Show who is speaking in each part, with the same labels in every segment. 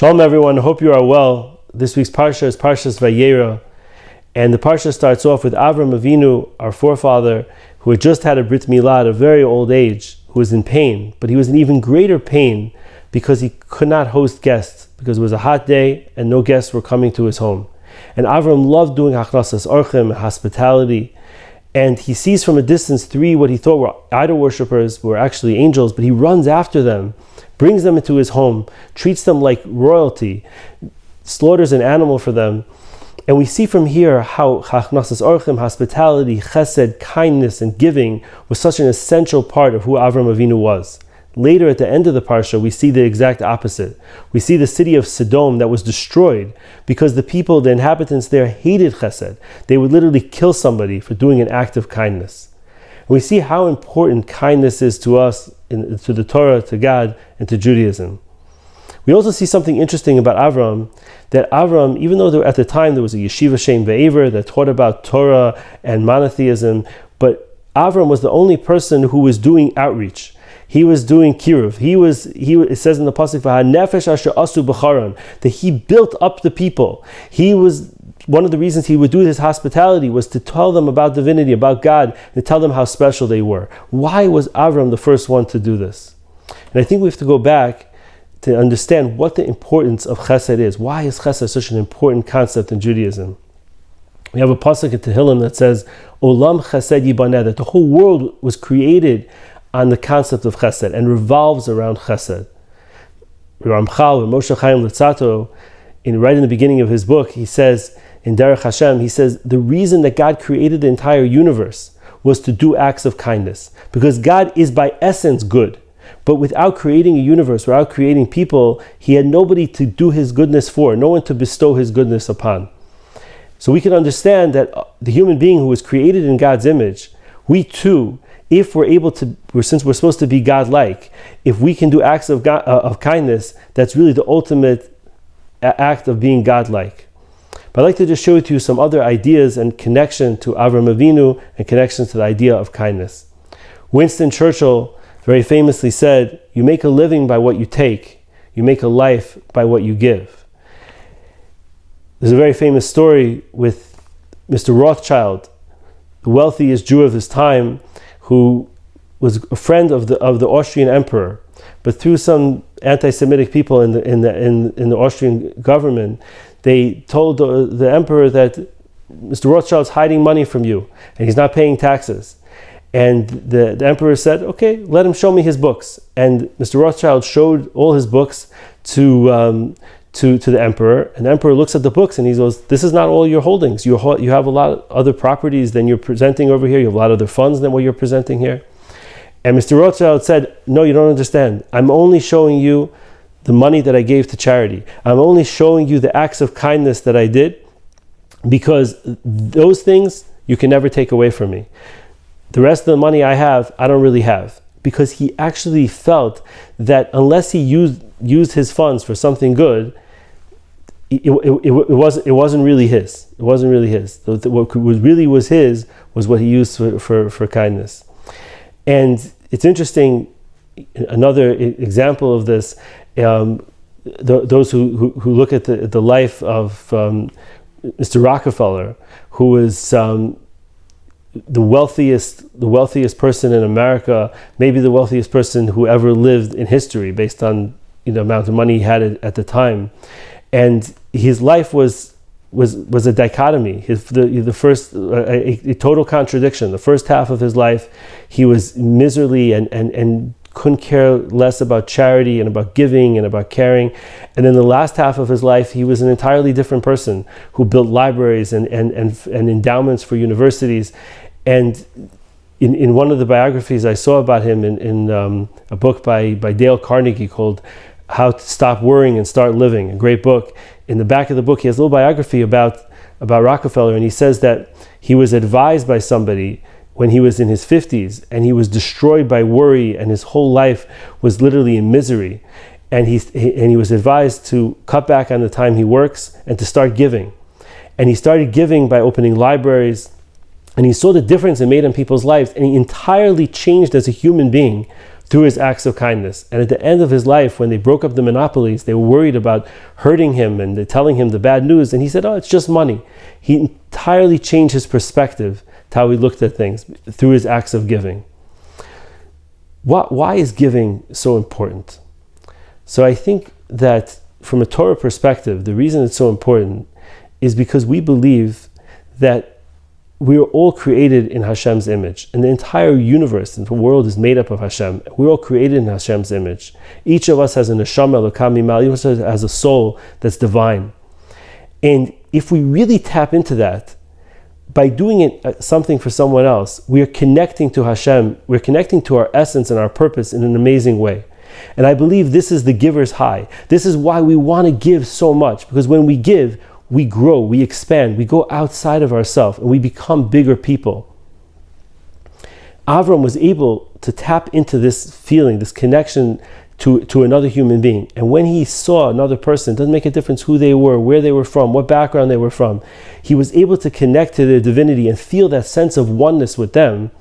Speaker 1: Shalom everyone, hope you are well. This week's Parsha is Parshat Vayeira, and the Parsha starts off with Avram Avinu, our forefather, who had just had a Brit Milah at a very old age, who was in pain, but he was in even greater pain because he could not host guests, because it was a hot day and no guests were coming to his home. And Avram loved doing Hachnasas Orchim, hospitality, and he sees from a distance three what he thought were idol worshippers, were actually angels, but he runs after them, brings them into his home, treats them like royalty, slaughters an animal for them. And we see from here how Hachnasas Orchim, hospitality, chesed, kindness, and giving was such an essential part of who Avram Avinu was. Later at the end of the Parsha, we see the exact opposite. We see the city of Sodom that was destroyed because the people, the inhabitants there, hated chesed. They would literally kill somebody for doing an act of kindness. And we see how important kindness is to us, to the Torah, to God, and to Judaism. We also see something interesting about Avram, that Avram, even though at the time there was a yeshiva Shem Vayeira that taught about Torah and monotheism, but Avram was the only person who was doing outreach. He was doing kiruv. It says in the pasuk, "V'hanefesh asher asu b'charan," that he built up the people. He was one of the reasons he would do his hospitality was to tell them about divinity, about God, and tell them how special they were. Why was Avram the first one to do this? And I think we have to go back to understand what the importance of chesed is. Why is chesed such an important concept in Judaism? We have a pasuk in Tehillim that says, "Olam chesed yibaneh," that the whole world was created on the concept of chesed and revolves around chesed. Ramchal, Moshe Chaim Litzato, right in the beginning of his book, he says, in Derech Hashem, he says, the reason that God created the entire universe was to do acts of kindness. Because God is by essence good. But without creating a universe, without creating people, he had nobody to do his goodness for, no one to bestow his goodness upon. So we can understand that the human being who was created in God's image, we too, if we're able to, since we're supposed to be God-like, if we can do acts of kindness, that's really the ultimate act of being God-like. But I'd like to just show to you some other ideas and connection to Avram Avinu and connection to the idea of kindness. Winston Churchill very famously said, "You make a living by what you take, you make a life by what you give." There's a very famous story with Mr. Rothschild, the wealthiest Jew of his time, who was a friend of the Austrian emperor, but through some anti-Semitic people in the Austrian government, they told the emperor that Mr. Rothschild's hiding money from you and he's not paying taxes. And the emperor said, "Okay, let him show me his books." And Mr. Rothschild showed all his books to the emperor, and the emperor looks at the books and he goes, "This is not all your holdings. You have a lot of other properties than you're presenting over here. You have a lot of other funds than what you're presenting here." And Mr. Rothschild said, "No, you don't understand. I'm only showing you the money that I gave to charity. I'm only showing you the acts of kindness that I did, because those things you can never take away from me. The rest of the money I have, I don't really have." Because he actually felt that unless he used his funds for something good, it wasn't really his. It wasn't really his. What really was his was what he used for kindness. And it's interesting, another example of this, those who look at the life of Mr. Rockefeller, who was the wealthiest person in America, maybe the wealthiest person who ever lived in history, based on the amount of money he had at the time. And his life was a dichotomy. The first a total contradiction. The first half of his life, he was miserly and couldn't care less about charity and about giving and about caring. And then the last half of his life, he was an entirely different person who built libraries and endowments for universities. And in one of the biographies I saw about him in a book by Dale Carnegie called "How to Stop Worrying and Start Living," a great book. In the back of the book, he has a little biography about Rockefeller, and he says that he was advised by somebody when he was in his 50s, and he was destroyed by worry, and his whole life was literally in misery. And he was advised to cut back on the time he works and to start giving. And he started giving by opening libraries, and he saw the difference it made in people's lives, and he entirely changed as a human being through his acts of kindness. And at the end of his life, when they broke up the monopolies, they were worried about hurting him and they're telling him the bad news. And he said, oh, it's just money. He entirely changed his perspective to how he looked at things through his acts of giving. Why is giving so important? So I think that from a Torah perspective, the reason it's so important is because we believe that we are all created in Hashem's image, and the entire universe and the world is made up of Hashem. We're all created in Hashem's image. Each of us has a neshama elokah mimal, each of us has a soul that's divine. And if we really tap into that, by doing it something for someone else, we are connecting to Hashem, we're connecting to our essence and our purpose in an amazing way. And I believe this is the giver's high. This is why we want to give so much, because when we give, we grow, we expand, we go outside of ourselves, and we become bigger people. Avram was able to tap into this feeling, this connection to another human being. And when he saw another person, it doesn't make a difference who they were, where they were from, what background they were from, he was able to connect to their divinity and feel that sense of oneness with them.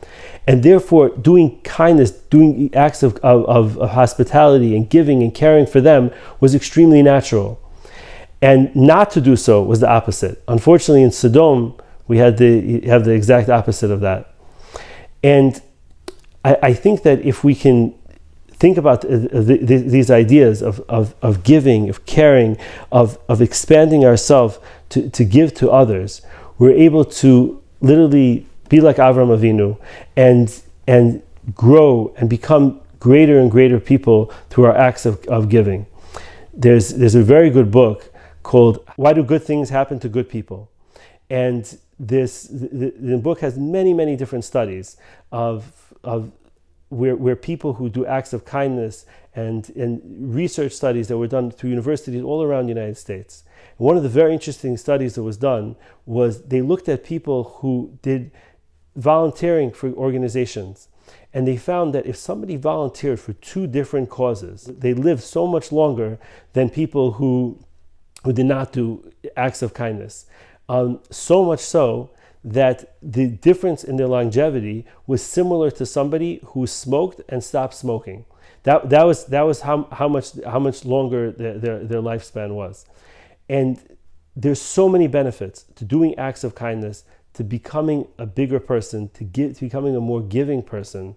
Speaker 1: And therefore, doing kindness, doing acts of hospitality and giving and caring for them was extremely natural. And not to do so was the opposite. Unfortunately, in Sodom, we have the exact opposite of that. And I think that if we can think about these ideas of giving, of caring, of expanding ourselves to give to others, we're able to literally be like Avram Avinu and grow and become greater and greater people through our acts of giving. There's a very good book called Why Do Good Things Happen to Good People? And the book has many, many different studies of where people who do acts of kindness and research studies that were done through universities all around the United States. One of the very interesting studies that was done was they looked at people who did volunteering for organizations. And they found that if somebody volunteered for 2 different causes, they lived so much longer than people who did not do acts of kindness. So much so that the difference in their longevity was similar to somebody who smoked and stopped smoking. That was how much longer their lifespan was. And there's so many benefits to doing acts of kindness, to becoming a bigger person, to becoming a more giving person.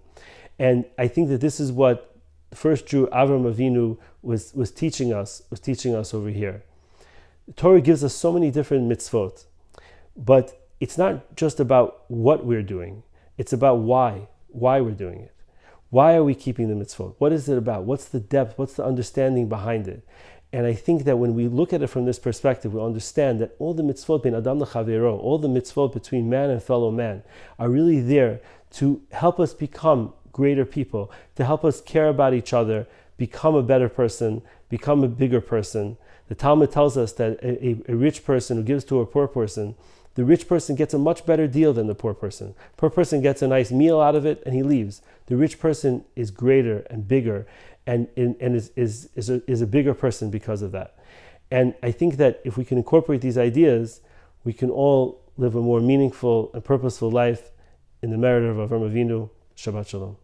Speaker 1: And I think that this is what the first Jew, Avram Avinu, was teaching us over here. The Torah gives us so many different mitzvot, but it's not just about what we're doing. It's about why we're doing it. Why are we keeping the mitzvot? What is it about? What's the depth? What's the understanding behind it? And I think that when we look at it from this perspective, we'll understand that all the mitzvot ben adam lechavero, all the mitzvot between man and fellow man, are really there to help us become greater people, to help us care about each other, become a better person, become a bigger person. The Talmud tells us that a rich person who gives to a poor person, the rich person gets a much better deal than the poor person. Poor person gets a nice meal out of it and he leaves. The rich person is greater and bigger and is a bigger person because of that. And I think that if we can incorporate these ideas, we can all live a more meaningful and purposeful life in the merit of Avram Avinu. Shabbat Shalom.